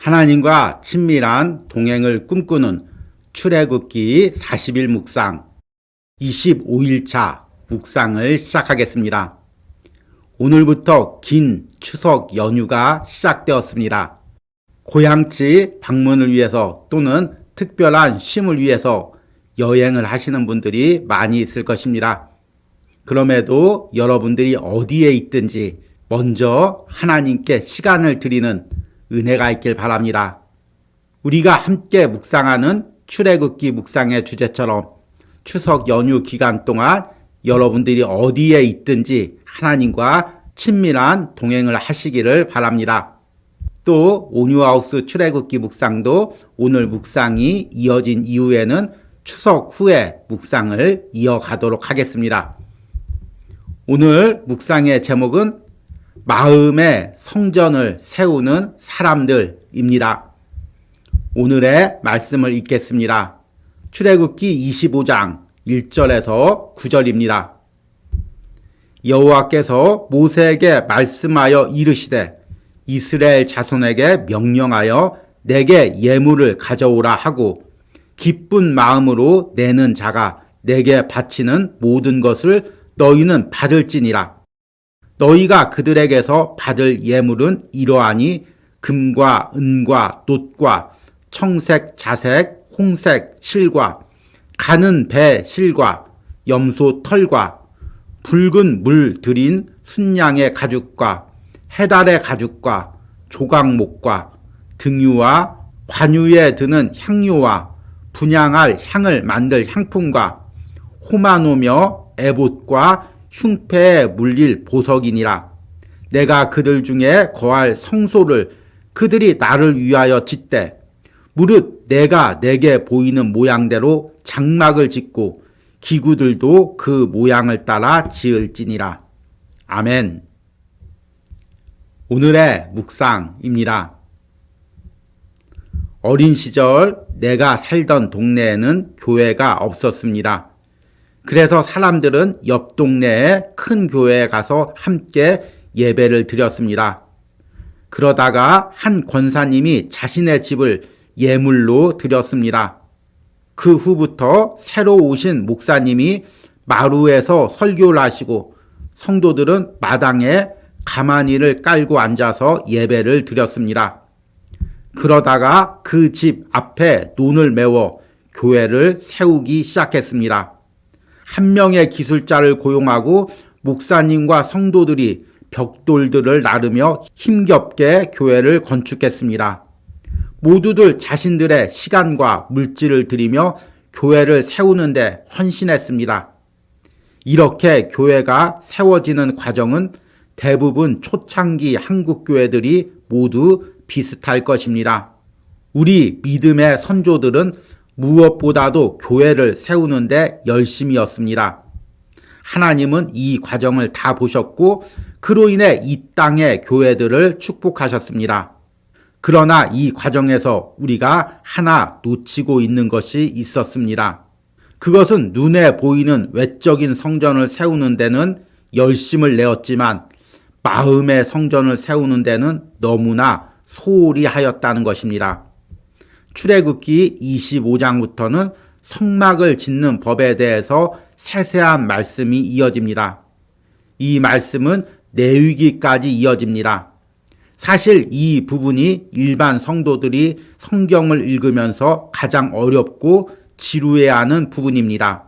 하나님과 친밀한 동행을 꿈꾸는 출애굽기 40일 묵상 25일차 묵상을 시작하겠습니다. 오늘부터 긴 추석 연휴가 시작되었습니다. 고향집 방문을 위해서 또는 특별한 쉼을 위해서 여행을 하시는 분들이 많이 있을 것입니다. 그럼에도 여러분들이 어디에 있든지 먼저 하나님께 시간을 드리는 은혜가 있길 바랍니다. 우리가 함께 묵상하는 출애굽기 묵상의 주제처럼 추석 연휴 기간 동안 여러분들이 어디에 있든지 하나님과 친밀한 동행을 하시기를 바랍니다. 또 온유하우스 출애굽기 묵상도 오늘 묵상이 이어진 이후에는 추석 후에 묵상을 이어가도록 하겠습니다. 오늘 묵상의 제목은 마음의 성전을 세우는 사람들입니다. 오늘의 말씀을 읽겠습니다. 출애굽기 25장 1절에서 9절입니다. 여호와께서 모세에게 말씀하여 이르시되 이스라엘 자손에게 명령하여 내게 예물을 가져오라 하고 기쁜 마음으로 내는 자가 내게 바치는 모든 것을 너희는 받을지니라. 너희가 그들에게서 받을 예물은 이러하니 금과 은과 놋과 청색 자색 홍색 실과 가는 배 실과 염소 털과 붉은 물 들인 순양의 가죽과 해달의 가죽과 조각목과 등유와 관유에 드는 향유와 분향할 향을 만들 향품과 호마노며 에봇과 흉패에 물릴 보석이니라. 내가 그들 중에 거할 성소를 그들이 나를 위하여 짓되 무릇 내가 내게 보이는 모양대로 장막을 짓고 기구들도 그 모양을 따라 지을지니라. 아멘. 오늘의 묵상입니다. 어린 시절 내가 살던 동네에는 교회가 없었습니다. 그래서 사람들은 옆 동네의 큰 교회에 가서 함께 예배를 드렸습니다. 그러다가 한 권사님이 자신의 집을 예물로 드렸습니다. 그 후부터 새로 오신 목사님이 마루에서 설교를 하시고 성도들은 마당에 가마니를 깔고 앉아서 예배를 드렸습니다. 그러다가 그 집 앞에 논을 메워 교회를 세우기 시작했습니다. 한 명의 기술자를 고용하고 목사님과 성도들이 벽돌들을 나르며 힘겹게 교회를 건축했습니다. 모두들 자신들의 시간과 물질을 들이며 교회를 세우는데 헌신했습니다. 이렇게 교회가 세워지는 과정은 대부분 초창기 한국 교회들이 모두 비슷할 것입니다. 우리 믿음의 선조들은 무엇보다도 교회를 세우는데 열심이었습니다. 하나님은 이 과정을 다 보셨고 그로 인해 이 땅의 교회들을 축복하셨습니다. 그러나 이 과정에서 우리가 하나 놓치고 있는 것이 있었습니다. 그것은 눈에 보이는 외적인 성전을 세우는 데는 열심을 내었지만 마음의 성전을 세우는 데는 너무나 소홀히 하였다는 것입니다. 출애굽기 25장부터는 성막을 짓는 법에 대해서 세세한 말씀이 이어집니다. 이 말씀은 레위기까지 이어집니다. 사실 이 부분이 일반 성도들이 성경을 읽으면서 가장 어렵고 지루해하는 부분입니다.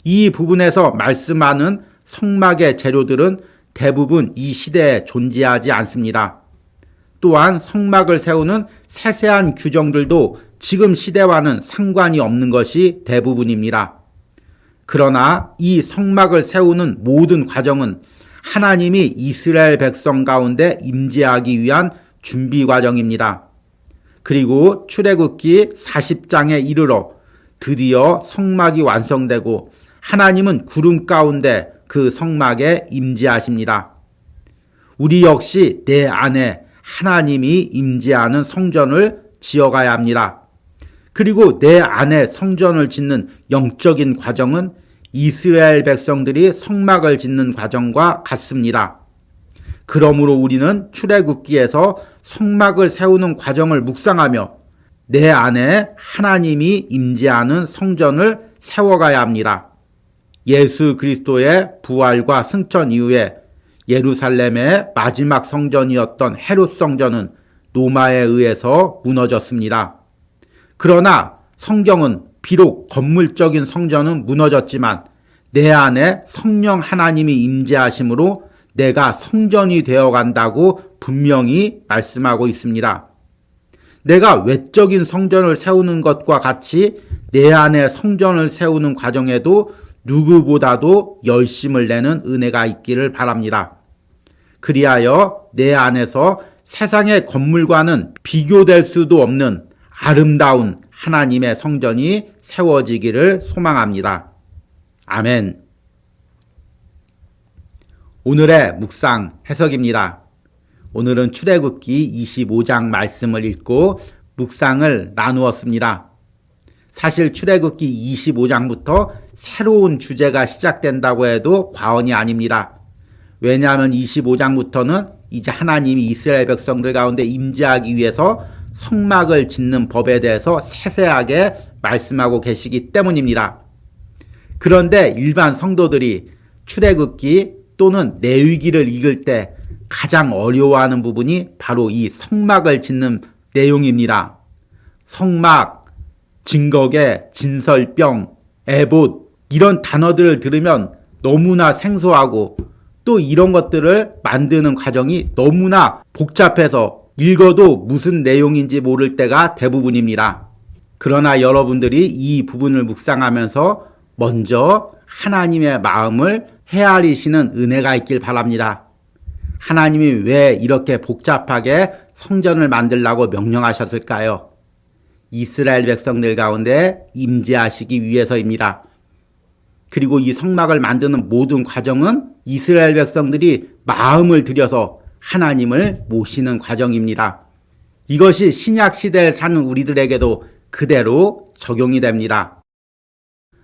이 부분에서 말씀하는 성막의 재료들은 대부분 이 시대에 존재하지 않습니다. 또한 성막을 세우는 세세한 규정들도 지금 시대와는 상관이 없는 것이 대부분입니다. 그러나 이 성막을 세우는 모든 과정은 하나님이 이스라엘 백성 가운데 임재하기 위한 준비 과정입니다. 그리고 출애굽기 40장에 이르러 드디어 성막이 완성되고 하나님은 구름 가운데 그 성막에 임재하십니다. 우리 역시 내 안에 하나님이 임재하는 성전을 지어가야 합니다. 그리고 내 안에 성전을 짓는 영적인 과정은 이스라엘 백성들이 성막을 짓는 과정과 같습니다. 그러므로 우리는 출애굽기에서 성막을 세우는 과정을 묵상하며 내 안에 하나님이 임재하는 성전을 세워가야 합니다. 예수 그리스도의 부활과 승천 이후에 예루살렘의 마지막 성전이었던 헤롯 성전은 로마에 의해서 무너졌습니다. 그러나 성경은 비록 건물적인 성전은 무너졌지만 내 안에 성령 하나님이 임재하심으로 내가 성전이 되어간다고 분명히 말씀하고 있습니다. 내가 외적인 성전을 세우는 것과 같이 내 안에 성전을 세우는 과정에도 누구보다도 열심을 내는 은혜가 있기를 바랍니다. 그리하여 내 안에서 세상의 건물과는 비교될 수도 없는 아름다운 하나님의 성전이 세워지기를 소망합니다. 아멘. 오늘의 묵상 해석입니다. 오늘은 출애굽기 25장 말씀을 읽고 묵상을 나누었습니다. 사실 출애굽기 25장부터 새로운 주제가 시작된다고 해도 과언이 아닙니다. 왜냐하면 25장부터는 이제 하나님이 이스라엘 백성들 가운데 임재하기 위해서 성막을 짓는 법에 대해서 세세하게 말씀하고 계시기 때문입니다. 그런데 일반 성도들이 출애굽기 또는 레위기를 읽을 때 가장 어려워하는 부분이 바로 이 성막을 짓는 내용입니다. 성막, 증거계, 진설병, 에봇 이런 단어들을 들으면 너무나 생소하고 또 이런 것들을 만드는 과정이 너무나 복잡해서 읽어도 무슨 내용인지 모를 때가 대부분입니다. 그러나 여러분들이 이 부분을 묵상하면서 먼저 하나님의 마음을 헤아리시는 은혜가 있길 바랍니다. 하나님이 왜 이렇게 복잡하게 성전을 만들라고 명령하셨을까요? 이스라엘 백성들 가운데 임재하시기 위해서입니다. 그리고 이 성막을 만드는 모든 과정은 이스라엘 백성들이 마음을 들여서 하나님을 모시는 과정입니다. 이것이 신약 시대에 사는 우리들에게도 그대로 적용이 됩니다.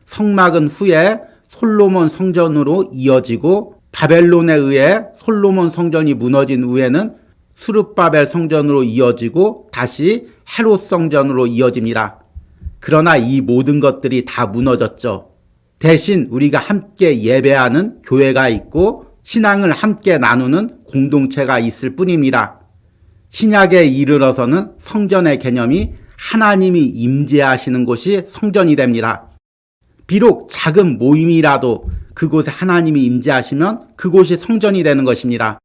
성막은 후에 솔로몬 성전으로 이어지고 바벨론에 의해 솔로몬 성전이 무너진 후에는 스룹바벨 성전으로 이어지고 다시 헤롯 성전으로 이어집니다. 그러나 이 모든 것들이 다 무너졌죠. 대신 우리가 함께 예배하는 교회가 있고 신앙을 함께 나누는 공동체가 있을 뿐입니다. 신약에 이르러서는 성전의 개념이 하나님이 임재하시는 곳이 성전이 됩니다. 비록 작은 모임이라도 그곳에 하나님이 임재하시면 그곳이 성전이 되는 것입니다.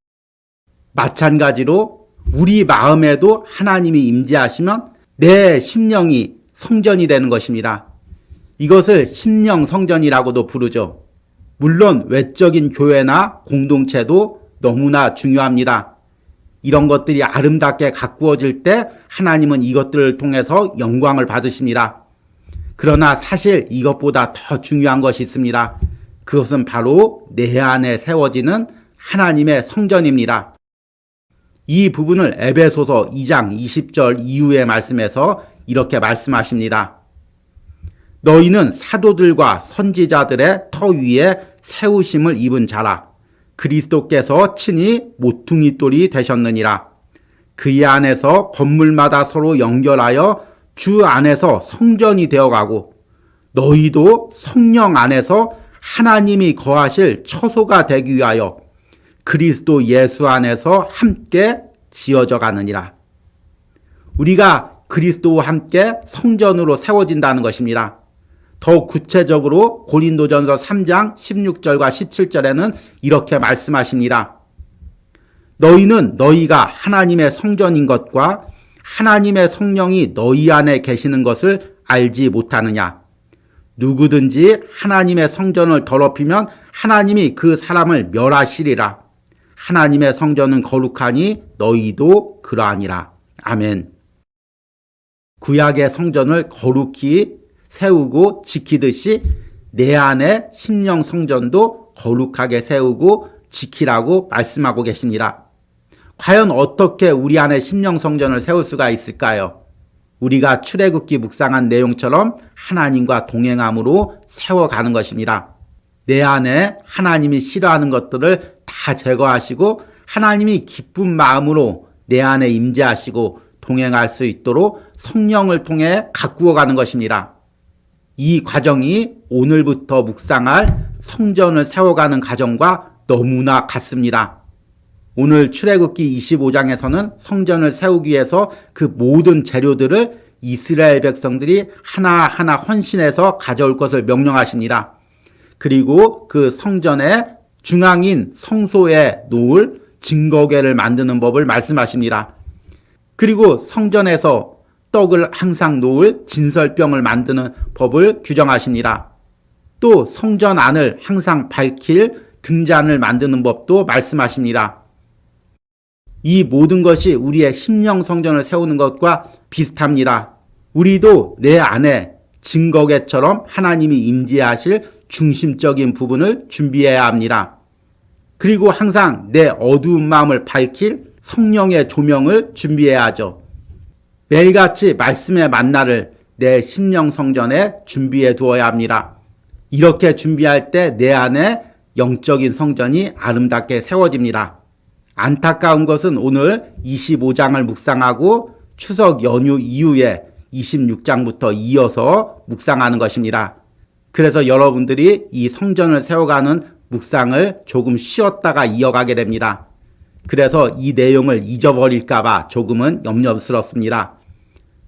마찬가지로 우리 마음에도 하나님이 임재하시면 내 심령이 성전이 되는 것입니다. 이것을 심령 성전이라고도 부르죠. 물론 외적인 교회나 공동체도 너무나 중요합니다. 이런 것들이 아름답게 가꾸어질 때 하나님은 이것들을 통해서 영광을 받으십니다. 그러나 사실 이것보다 더 중요한 것이 있습니다. 그것은 바로 내 안에 세워지는 하나님의 성전입니다. 이 부분을 에베소서 2장 20절 이후의 말씀에서 이렇게 말씀하십니다. 너희는 사도들과 선지자들의 터 위에 세우심을 입은 자라. 그리스도께서 친히 모퉁이 돌이 되셨느니라. 그의 안에서 건물마다 서로 연결하여 주 안에서 성전이 되어가고 너희도 성령 안에서 하나님이 거하실 처소가 되기 위하여 그리스도 예수 안에서 함께 지어져 가느니라. 우리가 그리스도와 함께 성전으로 세워진다는 것입니다. 더 구체적으로 고린도전서 3장 16절과 17절에는 이렇게 말씀하십니다. 너희는 너희가 하나님의 성전인 것과 하나님의 성령이 너희 안에 계시는 것을 알지 못하느냐. 누구든지 하나님의 성전을 더럽히면 하나님이 그 사람을 멸하시리라. 하나님의 성전은 거룩하니 너희도 그러하니라. 아멘. 구약의 성전을 거룩히 세우고 지키듯이 내 안에 심령 성전도 거룩하게 세우고 지키라고 말씀하고 계십니다. 과연 어떻게 우리 안에 심령 성전을 세울 수가 있을까요? 우리가 출애굽기 묵상한 내용처럼 하나님과 동행함으로 세워가는 것입니다. 내 안에 하나님이 싫어하는 것들을 다 제거하시고 하나님이 기쁜 마음으로 내 안에 임재하시고 동행할 수 있도록 성령을 통해 가꾸어가는 것입니다. 이 과정이 오늘부터 묵상할 성전을 세워가는 과정과 너무나 같습니다. 오늘 출애굽기 25장에서는 성전을 세우기 위해서 그 모든 재료들을 이스라엘 백성들이 하나하나 헌신해서 가져올 것을 명령하십니다. 그리고 그 성전의 중앙인 성소에 놓을 증거궤를 만드는 법을 말씀하십니다. 그리고 성전에서 떡을 항상 놓을 진설병을 만드는 법을 규정하십니다. 또 성전 안을 항상 밝힐 등잔을 만드는 법도 말씀하십니다. 이 모든 것이 우리의 심령 성전을 세우는 것과 비슷합니다. 우리도 내 안에 증거궤처럼 하나님이 임재하실 중심적인 부분을 준비해야 합니다. 그리고 항상 내 어두운 마음을 밝힐 성령의 조명을 준비해야 하죠. 매일같이 말씀의 만나를 내 심령 성전에 준비해 두어야 합니다. 이렇게 준비할 때 내 안에 영적인 성전이 아름답게 세워집니다. 안타까운 것은 오늘 25장을 묵상하고 추석 연휴 이후에 26장부터 이어서 묵상하는 것입니다. 그래서 여러분들이 이 성전을 세워가는 묵상을 조금 쉬었다가 이어가게 됩니다. 그래서 이 내용을 잊어버릴까봐 조금은 염려스럽습니다.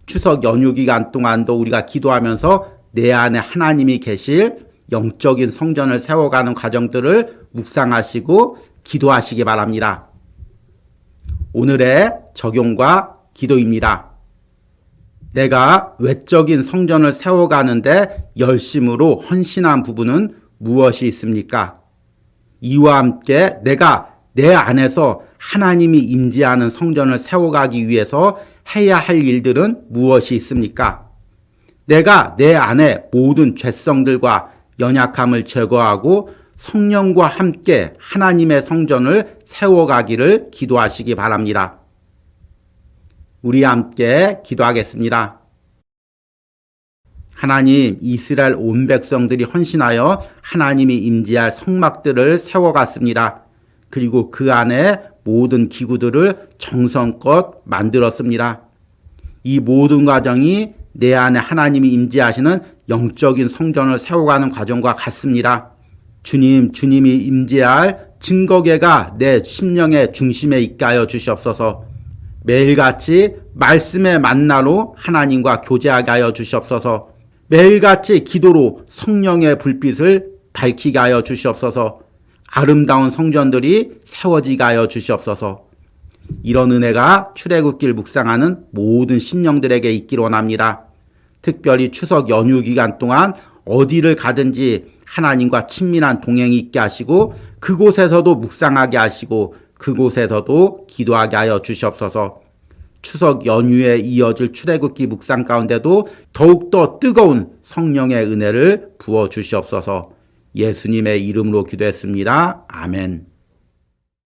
추석 연휴 기간 동안도 우리가 기도하면서 내 안에 하나님이 계실 영적인 성전을 세워가는 과정들을 묵상하시고 기도하시기 바랍니다. 오늘의 적용과 기도입니다. 내가 외적인 성전을 세워가는데 열심으로 헌신한 부분은 무엇이 있습니까? 이와 함께 내가 내 안에서 하나님이 임재하는 성전을 세워가기 위해서 해야 할 일들은 무엇이 있습니까? 내가 내 안에 모든 죄성들과 연약함을 제거하고 성령과 함께 하나님의 성전을 세워가기를 기도하시기 바랍니다. 우리 함께 기도하겠습니다. 하나님, 이스라엘 온 백성들이 헌신하여 하나님이 임재할 성막들을 세워갔습니다. 그리고 그 안에 모든 기구들을 정성껏 만들었습니다. 이 모든 과정이 내 안에 하나님이 임재하시는 영적인 성전을 세워가는 과정과 같습니다. 주님이 임재할 증거궤가 내 심령의 중심에 있게 하여 주시옵소서. 매일같이 말씀의 만나로 하나님과 교제하게 하여 주시옵소서. 매일같이 기도로 성령의 불빛을 밝히게 하여 주시옵소서. 아름다운 성전들이 세워지게 하여 주시옵소서. 이런 은혜가 출애굽기를 묵상하는 모든 심령들에게 있기를 원합니다. 특별히 추석 연휴 기간 동안 어디를 가든지 하나님과 친밀한 동행이 있게 하시고 그곳에서도 묵상하게 하시고 그곳에서도 기도하게 하여 주시옵소서. 추석 연휴에 이어질 출애굽기 묵상 가운데도 더욱더 뜨거운 성령의 은혜를 부어 주시옵소서. 예수님의 이름으로 기도했습니다. 아멘.